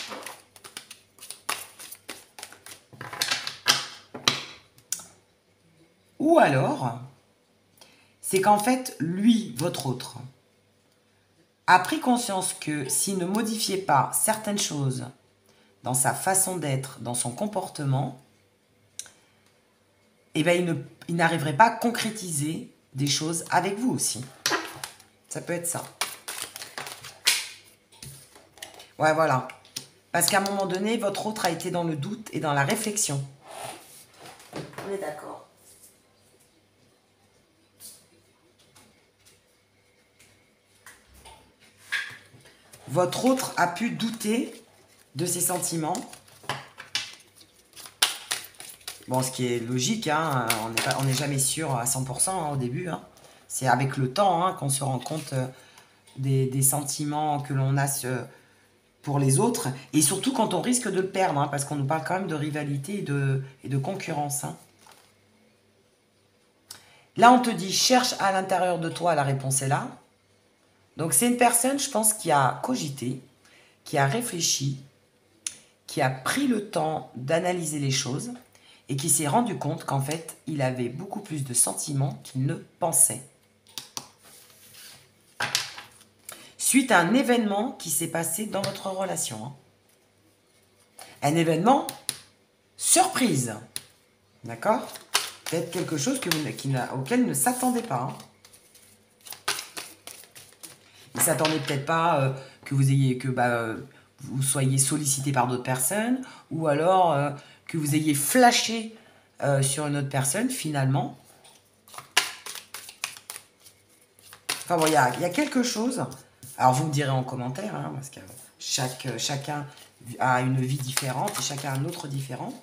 Ou alors, c'est qu'en fait, lui, votre autre, a pris conscience que s'il ne modifiait pas certaines choses dans sa façon d'être, dans son comportement, eh ben, il n'arriverait pas à concrétiser des choses avec vous aussi. Ça peut être ça. Ouais, voilà. Parce qu'à un moment donné, votre autre a été dans le doute et dans la réflexion. On est d'accord. Votre autre a pu douter de ses sentiments. Bon, ce qui est logique, hein, on n'est jamais sûr à 100% hein, au début. Hein. C'est avec le temps hein, qu'on se rend compte des sentiments que l'on a pour les autres. Et surtout quand on risque de le perdre, hein, parce qu'on nous parle quand même de rivalité et de concurrence. Hein. Là, on te dit, cherche à l'intérieur de toi, la réponse est là. Donc, c'est une personne, je pense, qui a cogité, qui a réfléchi, qui a pris le temps d'analyser les choses et qui s'est rendu compte qu'en fait, il avait beaucoup plus de sentiments qu'il ne pensait. Suite à un événement qui s'est passé dans votre relation. Hein. Un événement surprise. D'accord? Peut-être quelque chose auquel il ne s'attendait pas. Hein. Il ne s'attendait peut-être pas que vous soyez sollicité par d'autres personnes ou alors que vous ayez flashé sur une autre personne finalement. Enfin bon, il y a quelque chose. Alors vous me direz en commentaire, hein, parce que chacun a une vie différente et chacun a un autre différent.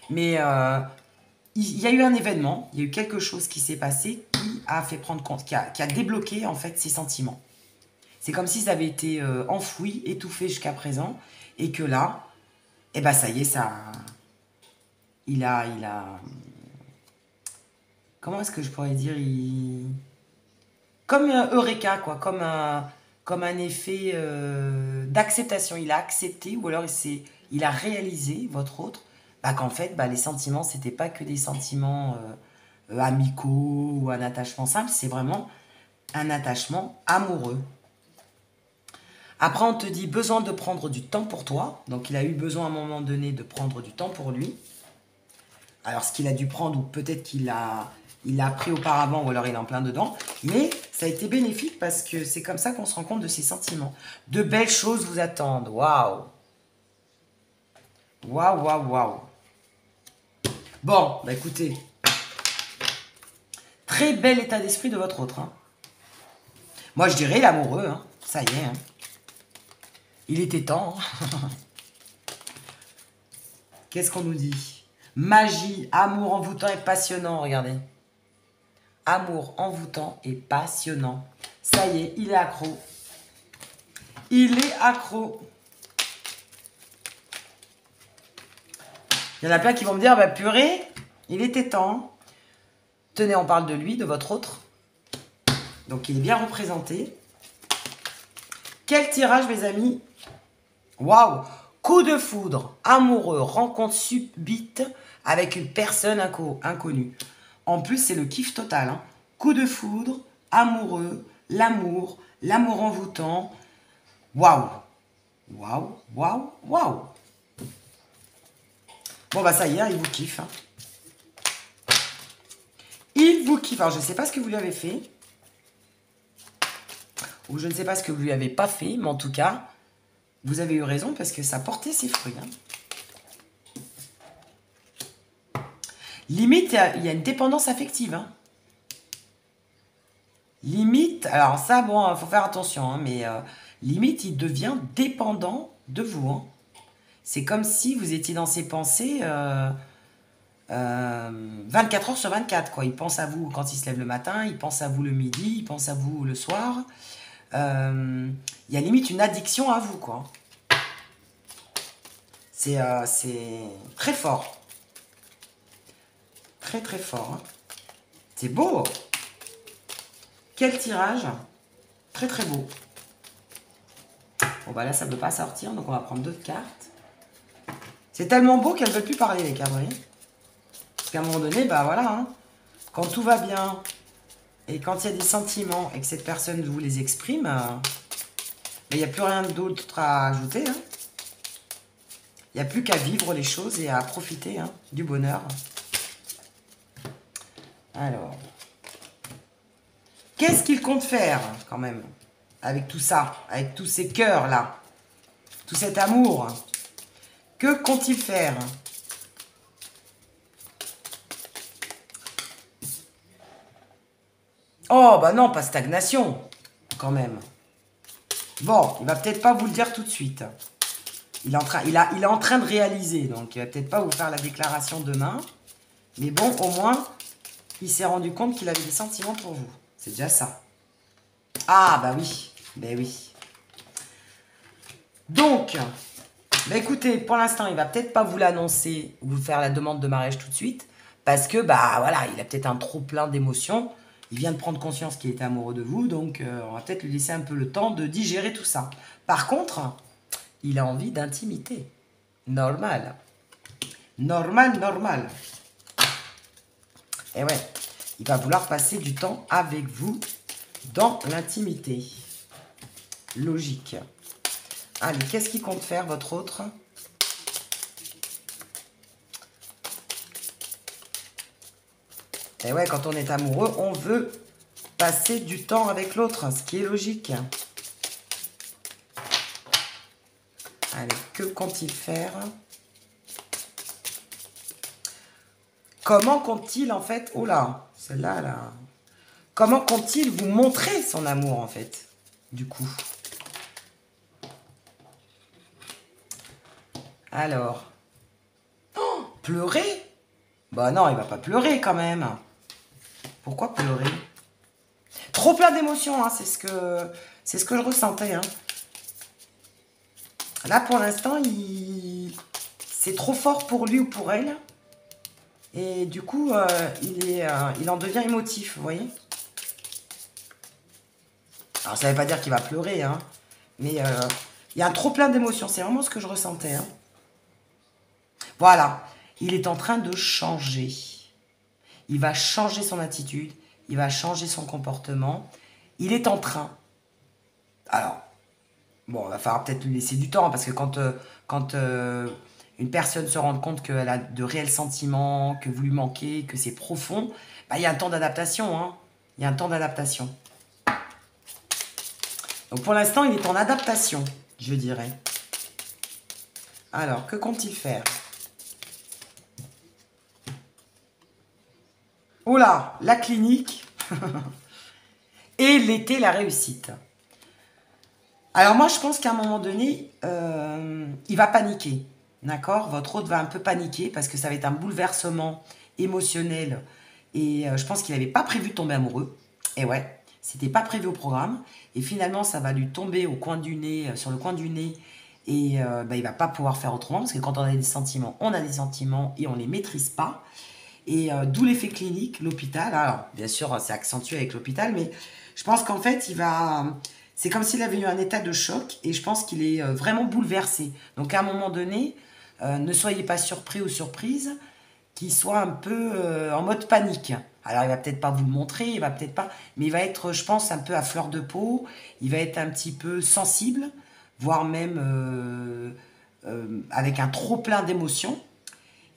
Mais il y a eu un événement, il y a eu quelque chose qui s'est passé qui a fait prendre compte, qui a débloqué en fait ses sentiments. C'est comme s'ils avaient été enfouis, étouffés jusqu'à présent, et que là, eh ben ça y est, ça, il a, comment est-ce que je pourrais dire, comme un Eureka, quoi, comme un effet d'acceptation. Il a accepté, ou alors il a réalisé, votre autre, bah, qu'en fait, bah, les sentiments, c'était pas que des sentiments amicaux ou un attachement simple, c'est vraiment un attachement amoureux. Après, on te dit besoin de prendre du temps pour toi. Donc, il a eu besoin à un moment donné de prendre du temps pour lui. Alors, ce qu'il a dû prendre, ou peut-être il l'a pris auparavant, ou alors il est en plein dedans. Mais ça a été bénéfique parce que c'est comme ça qu'on se rend compte de ses sentiments. De belles choses vous attendent. Waouh! Waouh, waouh, waouh! Bon, bah écoutez. Très bel état d'esprit de votre autre. Hein. Moi, je dirais l'amoureux. Hein. Ça y est. Hein. Il était temps. Hein. Qu'est-ce qu'on nous dit? Magie, amour envoûtant et passionnant. Regardez. Amour envoûtant et passionnant. Ça y est, il est accro. Il est accro. Il y en a plein qui vont me dire, bah purée, il était temps. Tenez, on parle de lui, de votre autre. Donc, il est bien représenté. Quel tirage, mes amis? Waouh! Coup de foudre, amoureux, rencontre subite avec une personne inconnue. En plus, c'est le kiff total. Hein. Coup de foudre, amoureux, l'amour envoûtant. Waouh! Waouh, waouh, waouh! Bon, bah ça y est, il vous kiffe. Hein. Il vous kiffe. Alors, je ne sais pas ce que vous lui avez fait. Ou je ne sais pas ce que vous lui avez pas fait. Mais en tout cas, vous avez eu raison parce que ça portait ses fruits. Hein. Limite, il y a une dépendance affective. Hein. Limite, alors ça, bon, il faut faire attention. Hein, mais limite, il devient dépendant de vous. Hein. C'est comme si vous étiez dans ses pensées 24 heures sur 24. Quoi. Il pense à vous quand il se lève le matin, il pense à vous le midi, il pense à vous le soir. Il y a limite une addiction à vous. Quoi. C'est très fort. Très très fort. Hein. C'est beau. Quel tirage. Très très beau. Bon bah là ça ne peut pas sortir, donc on va prendre d'autres cartes. C'est tellement beau qu'elles ne veulent plus parler les cartes, vous voyez. Parce qu'à un moment donné, bah voilà, hein, quand tout va bien, et quand il y a des sentiments, et que cette personne vous les exprime, il n'y a plus rien d'autre à ajouter. Hein. Il n'y a plus qu'à vivre les choses et à profiter hein, du bonheur. Alors, qu'est-ce qu'il compte faire quand même avec tout ça, avec tous ces cœurs-là, tout cet amour? Que compte-t-il faire? Oh, bah non, pas stagnation, quand même. Bon, il va peut-être pas vous le dire tout de suite. Il est en train de réaliser, donc il va peut-être pas vous faire la déclaration demain. Mais bon, au moins, il s'est rendu compte qu'il avait des sentiments pour vous. C'est déjà ça. Ah, bah oui. Ben oui. Donc, bah écoutez, pour l'instant, il va peut-être pas vous l'annoncer ou vous faire la demande de mariage tout de suite. Parce que, bah voilà, il a peut-être un trop plein d'émotions. Il vient de prendre conscience qu'il était amoureux de vous. Donc, on va peut-être lui laisser un peu le temps de digérer tout ça. Par contre, il a envie d'intimité. Normal. Normal, normal. Et ouais, il va vouloir passer du temps avec vous dans l'intimité. Logique. Allez, qu'est-ce qu'il compte faire, votre autre? Et ouais, quand on est amoureux, on veut passer du temps avec l'autre, ce qui est logique. Allez, que compte-t-il faire? Comment compte-t-il, en fait... Oh là, celle-là, là... Comment compte-t-il vous montrer son amour, en fait, du coup? Alors... Oh, pleurer? Bah non, il va pas pleurer, quand même. Pourquoi pleurer? Trop plein d'émotions, hein, c'est ce que je ressentais. Hein. Là, pour l'instant, c'est trop fort pour lui ou pour elle. Et du coup, il en devient émotif, vous voyez? Alors, ça ne veut pas dire qu'il va pleurer, hein. Mais il y a un trop plein d'émotions. C'est vraiment ce que je ressentais, hein. Voilà. Il est en train de changer. Il va changer son attitude. Il va changer son comportement. Il est en train. Alors, bon, il va falloir peut-être lui laisser du temps. Parce que quand une personne se rend compte qu'elle a de réels sentiments, que vous lui manquez, que c'est profond, bah, il y a un temps d'adaptation, hein. Il y a un temps d'adaptation. Donc pour l'instant, il est en adaptation, je dirais. Alors, que compte-t-il faire? Oh là, la clinique. Et l'été, la réussite. Alors moi, je pense qu'à un moment donné, il va paniquer. D'accord? Votre hôte va un peu paniquer parce que ça va être un bouleversement émotionnel. Et je pense qu'il n'avait pas prévu de tomber amoureux. Et ouais, c'était pas prévu au programme. Et finalement, ça va lui tomber au coin du nez, sur le coin du nez. Et bah, il va pas pouvoir faire autrement. Parce que quand on a des sentiments, on a des sentiments et on les maîtrise pas. Et d'où l'effet clinique, l'hôpital. Alors, bien sûr, c'est accentué avec l'hôpital, mais je pense qu'en fait, il va... C'est comme s'il avait eu un état de choc et je pense qu'il est vraiment bouleversé. Donc, à un moment donné, ne soyez pas surpris ou surprise qu'il soit un peu en mode panique. Alors, il va peut-être pas vous le montrer, il va peut-être pas... Mais il va être, je pense, un peu à fleur de peau. Il va être un petit peu sensible, voire même avec un trop plein d'émotions.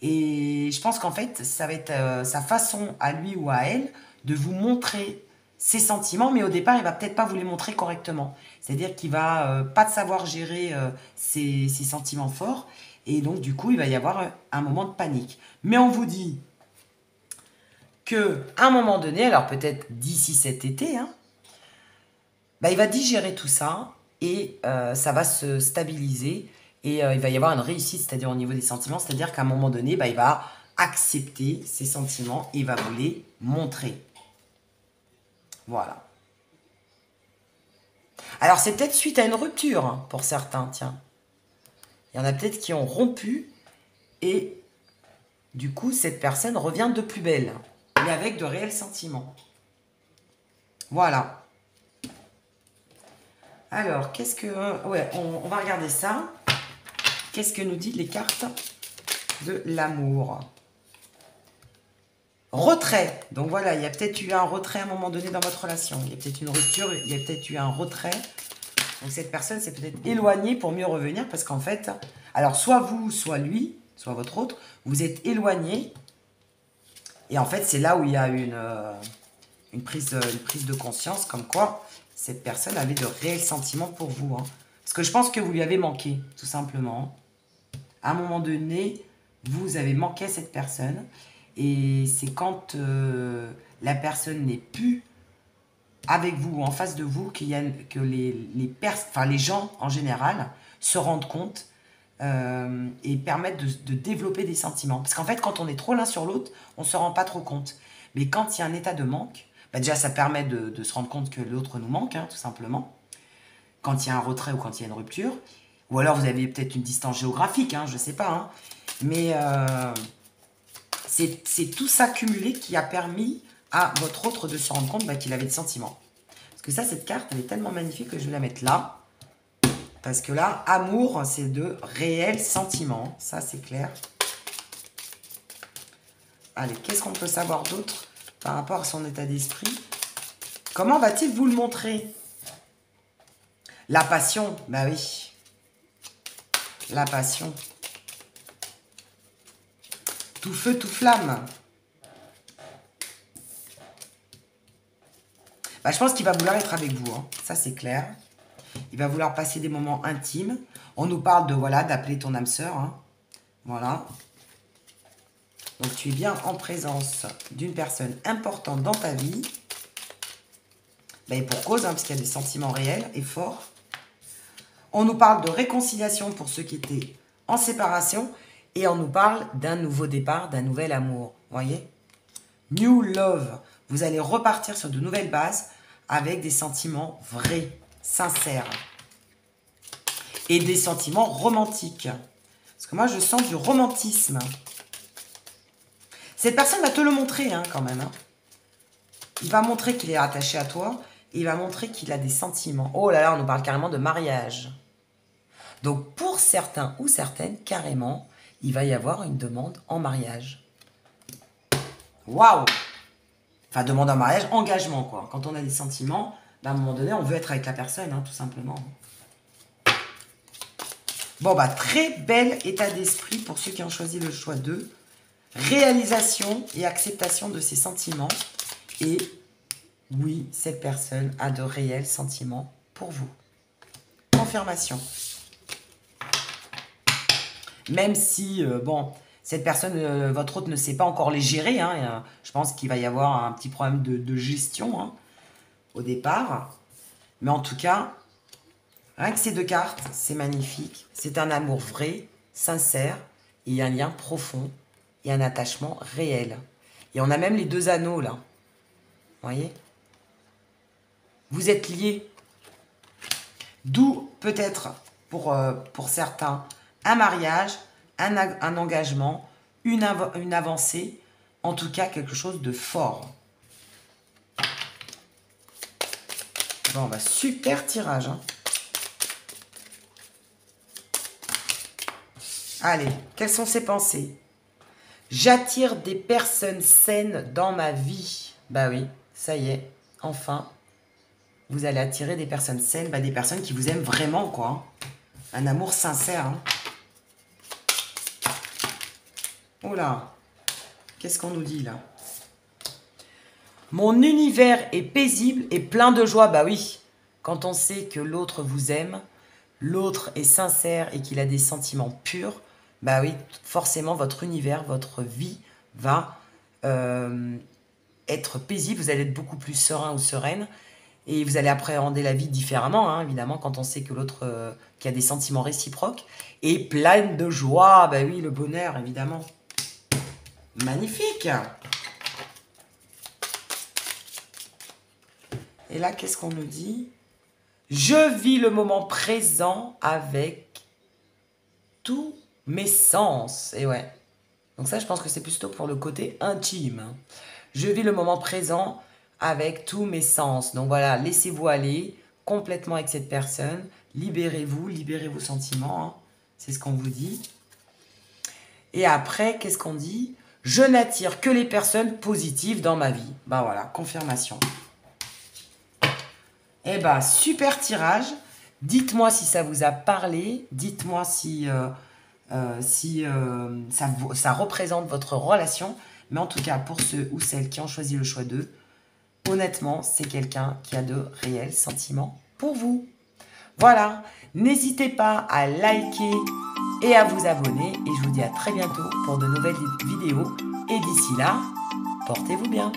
Et je pense qu'en fait, ça va être sa façon à lui ou à elle de vous montrer ses sentiments, mais au départ, il va peut-être pas vous les montrer correctement. C'est-à-dire qu'il va pas savoir gérer ses sentiments forts, et donc du coup, il va y avoir un moment de panique. Mais on vous dit que à un moment donné, alors peut-être d'ici cet été, hein, bah, il va digérer tout ça et ça va se stabiliser et il va y avoir une réussite, c'est-à-dire au niveau des sentiments, c'est-à-dire qu'à un moment donné, bah, il va accepter ses sentiments et il va vous les montrer. Voilà. Alors c'est peut-être suite à une rupture hein, pour certains, tiens. Il y en a peut-être qui ont rompu et du coup cette personne revient de plus belle, mais avec de réels sentiments. Voilà. Alors, qu'est-ce que... Ouais, on va regarder ça. Qu'est-ce que nous disent les cartes de l'amour? Retrait. Donc voilà, il y a peut-être eu un retrait à un moment donné dans votre relation. Il y a peut-être une rupture, il y a peut-être eu un retrait. Donc cette personne s'est peut-être éloignée pour mieux revenir parce qu'en fait, alors soit vous, soit lui, soit votre autre, vous êtes éloigné. Et en fait, c'est là où il y a une prise de conscience comme quoi cette personne avait de réels sentiments pour vous. Hein. Parce que je pense que vous lui avez manqué, tout simplement. À un moment donné, vous avez manqué à cette personne. Et c'est quand la personne n'est plus avec vous ou en face de vous que les gens en général se rendent compte et permettent de développer des sentiments. Parce qu'en fait, quand on est trop l'un sur l'autre, on ne se rend pas trop compte. Mais quand il y a un état de manque, bah déjà ça permet de se rendre compte que l'autre nous manque, hein, tout simplement. Quand il y a un retrait ou quand il y a une rupture. Ou alors vous avez peut-être une distance géographique, hein, je ne sais pas. Hein. Mais c'est tout ça cumulé qui a permis à votre autre de se rendre compte bah, qu'il avait des sentiments. Parce que ça, cette carte, elle est tellement magnifique que je vais la mettre là. Parce que là, amour, c'est de réels sentiments. Ça, c'est clair. Allez, qu'est-ce qu'on peut savoir d'autre par rapport à son état d'esprit? Comment va-t-il vous le montrer? La passion, bah oui. La passion. Tout feu, tout flamme. Bah, je pense qu'il va vouloir être avec vous, hein. Ça c'est clair. Il va vouloir passer des moments intimes. On nous parle de, voilà, d'appeler ton âme sœur. Hein. Voilà. Donc tu es bien en présence d'une personne importante dans ta vie. Bah, et pour cause, hein, parce qu'il y a des sentiments réels et forts. On nous parle de réconciliation pour ceux qui étaient en séparation. Et on nous parle d'un nouveau départ, d'un nouvel amour. Vous voyez? New love. Vous allez repartir sur de nouvelles bases avec des sentiments vrais, sincères. Et des sentiments romantiques. Parce que moi, je sens du romantisme. Cette personne va te le montrer, hein, quand même. Hein. Il va montrer qu'il est attaché à toi. il va montrer qu'il a des sentiments. Oh là là, on nous parle carrément de mariage. Donc pour certains ou certaines, carrément, il va y avoir une demande en mariage. Waouh! Enfin, demande en mariage, engagement, quoi. Quand on a des sentiments, à un moment donné, on veut être avec la personne, hein, tout simplement. Bon, bah, très bel état d'esprit pour ceux qui ont choisi le choix 2. Réalisation et acceptation de ses sentiments. Et oui, cette personne a de réels sentiments pour vous. Confirmation. Même si, bon, cette personne, votre hôte ne sait pas encore les gérer, hein, je pense qu'il va y avoir un petit problème de gestion, hein, au départ. Mais en tout cas, rien que ces 2 cartes, c'est magnifique. C'est un amour vrai, sincère, et un lien profond, et un attachement réel. Et on a même les 2 anneaux, là. Vous voyez? Vous êtes liés. D'où, peut-être, pour certains, un mariage, un engagement, une avancée, en tout cas, quelque chose de fort. Bon, bah, super tirage, hein. Allez, quelles sont ses pensées? J'attire des personnes saines dans ma vie. Bah oui, ça y est, enfin. Vous allez attirer des personnes saines, bah des personnes qui vous aiment vraiment, quoi. Un amour sincère, hein. Oh là, qu'est-ce qu'on nous dit, là? Mon univers est paisible et plein de joie. Bah oui, quand on sait que l'autre vous aime, l'autre est sincère et qu'il a des sentiments purs, bah oui, forcément, votre univers, votre vie va être paisible. Vous allez être beaucoup plus serein ou sereine. Et vous allez appréhender la vie différemment, hein, évidemment, quand on sait que l'autre, qui a des sentiments réciproques, est pleine de joie. Bah oui, le bonheur, évidemment. Magnifique! Et là, qu'est-ce qu'on nous dit? Je vis le moment présent avec tous mes sens. Et ouais. Donc ça, je pense que c'est plutôt pour le côté intime. Je vis le moment présent avec tous mes sens. Donc voilà, laissez-vous aller complètement avec cette personne. Libérez-vous, libérez vos sentiments. Hein. C'est ce qu'on vous dit. Et après, qu'est-ce qu'on dit? Je n'attire que les personnes positives dans ma vie. Ben voilà, confirmation. Eh ben, super tirage. Dites-moi si ça vous a parlé. Dites-moi si, ça représente votre relation. Mais en tout cas, pour ceux ou celles qui ont choisi le choix 2, honnêtement, c'est quelqu'un qui a de réels sentiments pour vous. Voilà. N'hésitez pas à liker et à vous abonner. Et je vous dis à très bientôt pour de nouvelles vidéos. Et d'ici là, portez-vous bien.